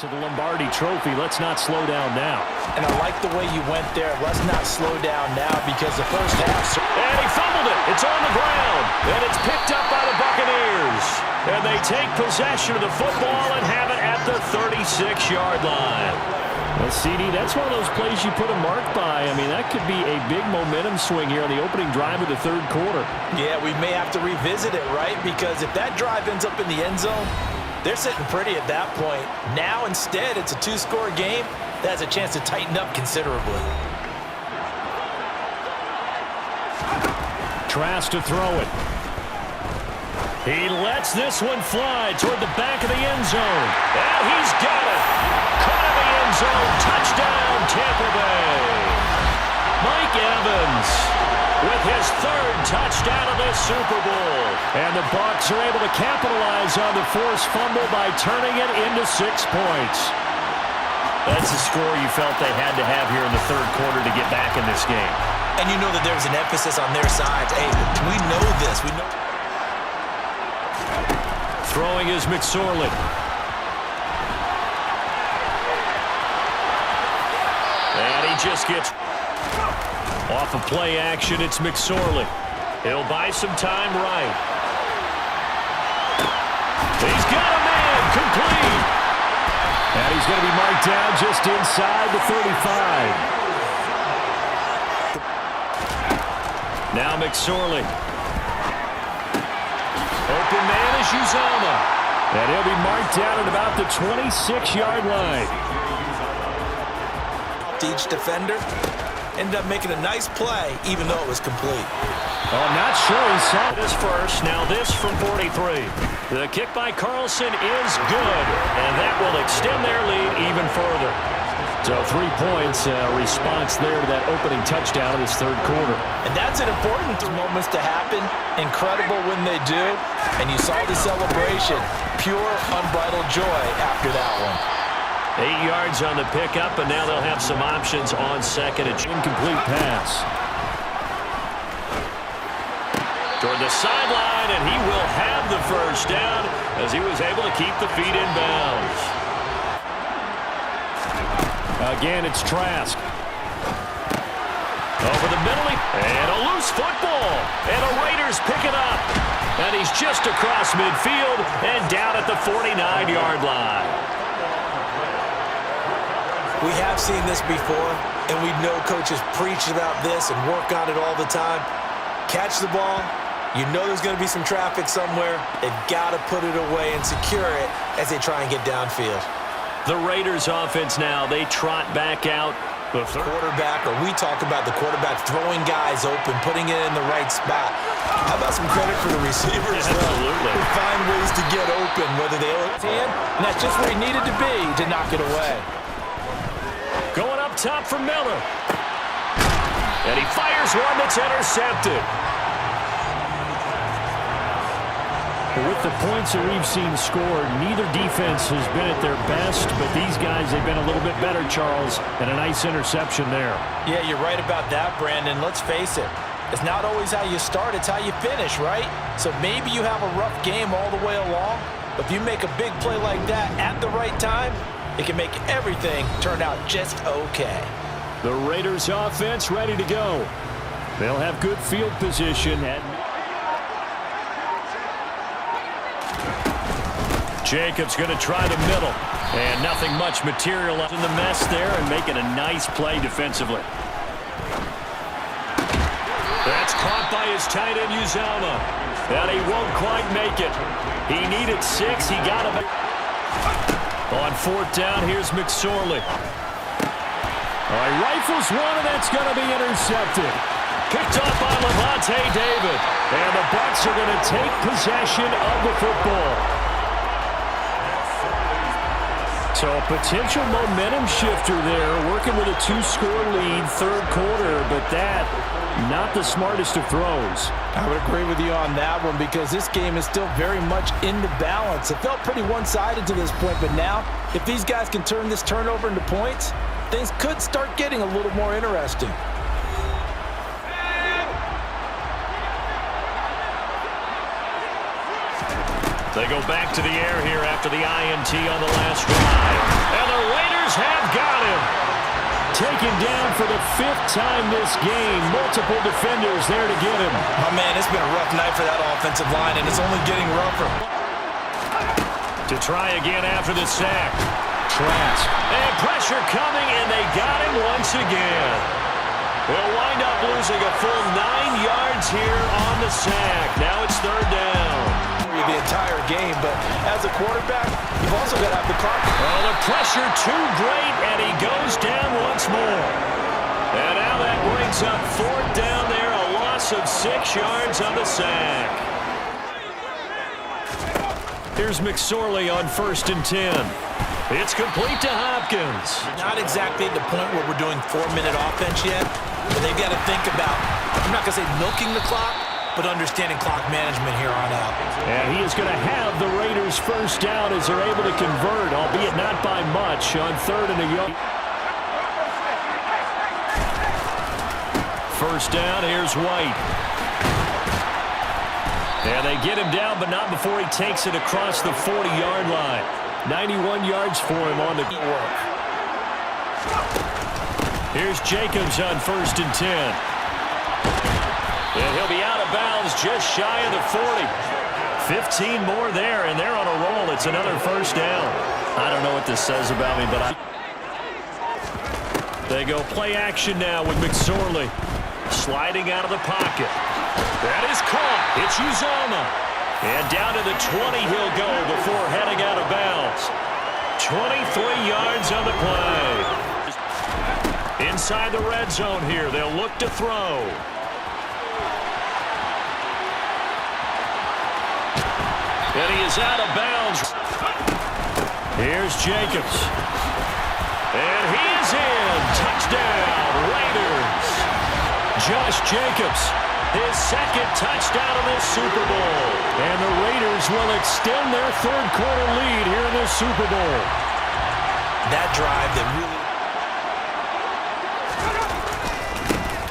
to the Lombardi Trophy. Let's not slow down now. And I like the way you went there. Let's not slow down now because the first half... And he fumbled it. It's on the ground. And it's picked up by the Buccaneers. And they take possession of the football and have it at the 36-yard line. Well, CD, that's one of those plays you put a mark by. I mean, that could be a big momentum swing here on the opening drive of the third quarter. Yeah, we may have to revisit it, right? Because if that drive ends up in the end zone, they're sitting pretty at that point. Now, instead, it's a two-score game. That has a chance to tighten up considerably. Trask to throw it. He lets this one fly toward the back of the end zone. And he's got it. Caught in the end zone. Touchdown, Tampa Bay. Mike Evans with his third touchdown of this Super Bowl. And the Bucs are able to capitalize on the forced fumble by turning it into 6 points. That's the score you felt they had to have here in the third quarter to get back in this game. And you know that there was an emphasis on their side. Hey, we know this. We know. Throwing is McSorley. And he just gets off of play action. It's McSorley. He'll buy some time right. He's got a man. Complete. And he's going to be marked down just inside the 35. Now McSorley. Open man is Uzomah. And he'll be marked down at about the 26-yard line. Each defender ended up making a nice play, even though it was complete. Oh, I'm not sure he saw this first. Now this from 43. The kick by Carlson is good, and that will extend their lead even further. So 3 points, response there to that opening touchdown of this third quarter. And that's an important moments to happen. Incredible when they do. And you saw the celebration. Pure, unbridled joy after that one. 8 yards on the pickup, and now they'll have some options on second. An incomplete pass. Toward the sideline, and he will have the first down as he was able to keep the feet in bounds. Again, it's Trask. Over the middle, and a loose football. And the Raiders pick it up. And he's just across midfield and down at the 49-yard line. We have seen this before, and we know coaches preach about this and work on it all the time. Catch the ball. You know there's going to be some traffic somewhere. They've got to put it away and secure it as they try and get downfield. The Raiders offense now, they trot back out. The quarterback, or we talk about the quarterback throwing guys open, putting it in the right spot. How about some credit for the receivers? Absolutely. They find ways to get open, whether they owe his hand, and that's just where he needed to be to knock it away. Going up top for Miller. And he fires one that's intercepted. With the points that we've seen scored, neither defense has been at their best, but these guys, they've been a little bit better, Charles, and a nice interception there. Yeah, you're right about that, Brandon. Let's face it. It's not always how you start, it's how you finish, right? So maybe you have a rough game all the way along, but if you make a big play like that at the right time, it can make everything turn out just okay. The Raiders offense ready to go. They'll have good field position. Jacobs going to try the middle. And nothing much material in the mess there and making a nice play defensively. That's caught by his tight end, Uzomah. And he won't quite make it. He needed 6. He got him. On fourth down, here's McSorley. All right, rifles one, and that's going to be intercepted. Picked off by Levante David. And the Bucs are going to take possession of the football. So a potential momentum shifter there, working with a 2-score lead, third quarter, but that, not the smartest of throws. I would agree with you on that one because this game is still very much in the balance. It felt pretty one-sided to this point, but now, if these guys can turn this turnover into points, things could start getting a little more interesting. They go back to the air here after the INT on the last drive. taken down for the 5th time this game. Multiple defenders there to get him. My man, it's been a rough night for that offensive line, and it's only getting rougher. To try again after the sack. Trask. And pressure coming, and they got him once again. They'll wind up losing a full 9 yards here on the sack. Now it's 3rd down. The entire game, but as a quarterback, you've also got to have the clock. Oh, the pressure too great, and he goes down once more. And now that brings up 4th down there, a loss of 6 yards on the sack. Here's McSorley on 1st and 10. It's complete to Hopkins. Not exactly at the point where we're doing 4-minute offense yet, but they've got to think about, I'm not going to say milking the clock, but understanding clock management here on out. And he is going to have the Raiders 1st down as they're able to convert, albeit not by much, on 3rd and a yard. 1st down, here's White. And they get him down, but not before he takes it across the 40-yard line. 91 yards for him on the work. Here's Jacobs on 1st and 10. And he'll be out of bounds just shy of the 40. 15 more there, and they're on a roll. It's another 1st down. I don't know what this says about me, but they go play action now with McSorley. Sliding out of the pocket. That is caught. It's Uzomah. And down to the 20 he'll go before heading out of bounds. 23 yards on the play. Inside the red zone here, they'll look to throw. And he is out of bounds. Here's Jacobs. And he is in. Touchdown, Raiders. Josh Jacobs, his 2nd touchdown of this Super Bowl. And the Raiders will extend their 3rd quarter lead here in this Super Bowl. That drive that really...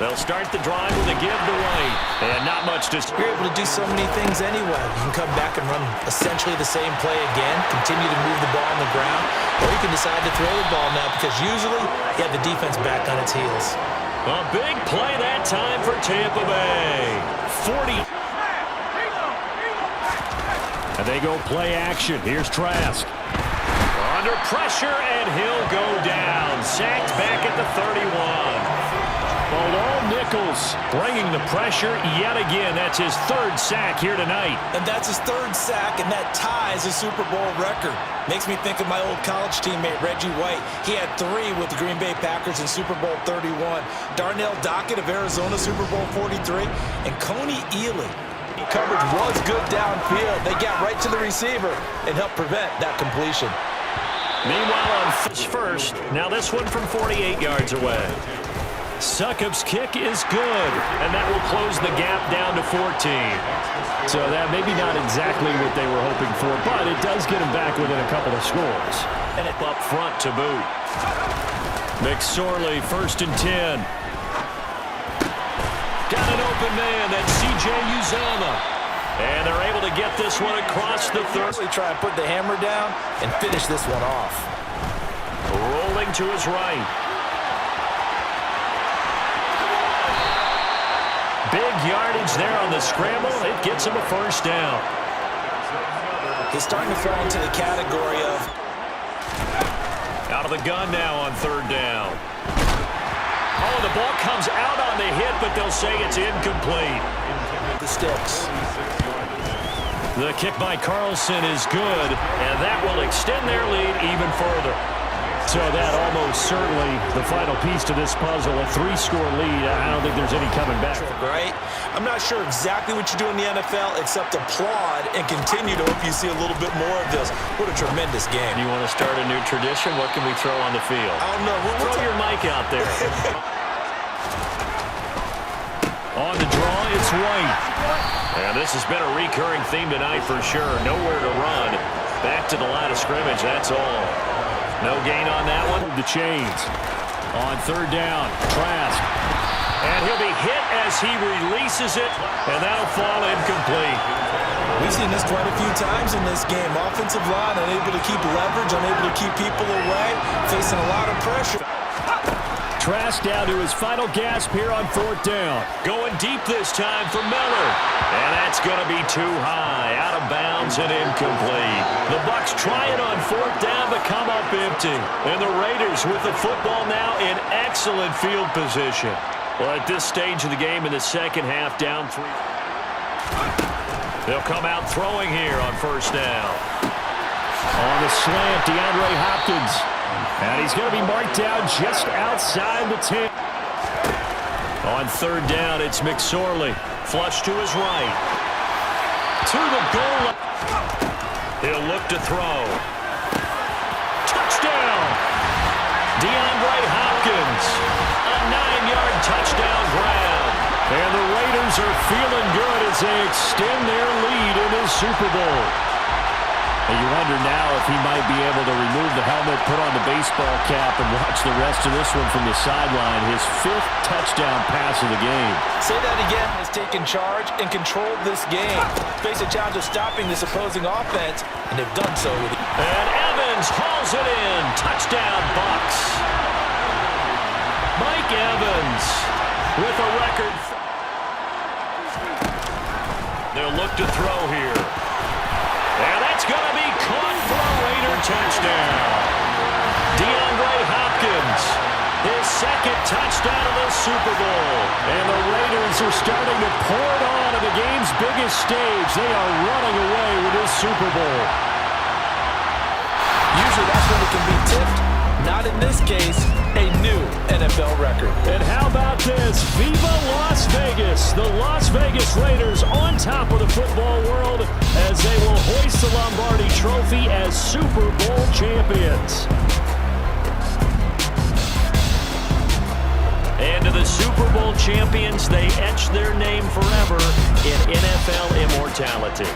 They'll start the drive with a give to White. And not much to... You're able to do so many things anyway. You can come back and run essentially the same play again, continue to move the ball on the ground, or you can decide to throw the ball now because usually you have the defense back on its heels. A big play that time for Tampa Bay. 40. And they go play action. Here's Trask. Under pressure, and he'll go down. Sacked back at the 31. Bilal Nichols bringing the pressure yet again. That's his 3rd sack here tonight. And that's his 3rd sack, and that ties a Super Bowl record. Makes me think of my old college teammate, Reggie White. He had 3 with the Green Bay Packers in Super Bowl 31. Darnell Dockett of Arizona, Super Bowl 43. And Coney Ealy. Coverage was good downfield. They got right to the receiver and helped prevent that completion. Meanwhile, on first, now this one from 48 yards away. Succop's kick is good, and that will close the gap down to 14. So that maybe not exactly what they were hoping for, but it does get them back within a couple of scores. And it up front to boot. McSorley, 1st and 10. Got an open man, that's C.J. Uzomah. And they're able to get this one across the 30. Try and put the hammer down and finish this one off. Rolling to his right. Big yardage there on the scramble. It gets him a 1st down. He's starting to fall into the category of... Out of the gun now on 3rd down. Oh, the ball comes out on the hit, but they'll say it's incomplete. The sticks. The kick by Carlson is good, and that will extend their lead even further. So that almost certainly the final piece to this puzzle, a 3-score lead. I don't think there's any coming back. Right? I'm not sure exactly what you do in the NFL except applaud and continue to hope you see a little bit more of this. What a tremendous game. You want to start a new tradition? What can we throw on the field? I don't know. Throw your mic out there. On the draw, it's White. And this has been a recurring theme tonight for sure. Nowhere to run. Back to the line of scrimmage, that's all. No gain on that one. The chains. On 3rd down, Trask. And he'll be hit as he releases it, and that'll fall incomplete. We've seen this quite a few times in this game. Offensive line unable to keep leverage, unable to keep people away, facing a lot of pressure. Trask down to his final gasp here on 4th down. Going deep this time for Miller. And that's going to be too high. Out of bounds and incomplete. The Bucs try it on 4th down but come up empty. And the Raiders with the football now in excellent field position. Well, at this stage of the game in the second half, down 3. They'll come out throwing here on 1st down. On the slant, DeAndre Hopkins. And he's going to be marked down just outside the 10. On 3rd down, it's McSorley. Flush to his right. To the goal. He'll look to throw. Touchdown! DeAndre Hopkins. A 9-yard touchdown grab. And the Raiders are feeling good as they extend their lead in this Super Bowl. And you wonder now if he might be able to remove the helmet, put on the baseball cap, and watch the rest of this one from the sideline. His 5th touchdown pass of the game. Say that again. Has taken charge and controlled this game. Face a challenge of stopping this opposing offense, and they've done so with it. And Evans hauls it in. Touchdown, Bucs. Mike Evans with a record. They'll look to throw here. And that's going to be caught for a Raider touchdown. DeAndre Hopkins, his 2nd touchdown of the Super Bowl. And the Raiders are starting to pour it on at the game's biggest stage. They are running away with this Super Bowl. Usually that's when it can be tipped. Not in this case, a new NFL record. And how about this? Viva Las Vegas! The Las Vegas Raiders on top of the football world as they will hoist the Lombardi Trophy as Super Bowl champions. And to the Super Bowl champions, they etch their name forever in NFL immortality.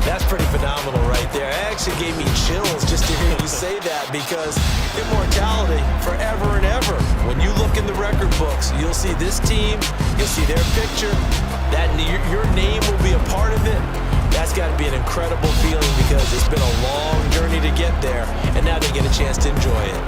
That's pretty phenomenal right there. It actually gave me chills just to hear you say that, because immortality forever and ever. When you look in the record books, you'll see this team, you'll see their picture, that your name will be a part of it. That's got to be an incredible feeling because it's been a long journey to get there, and now they get a chance to enjoy it.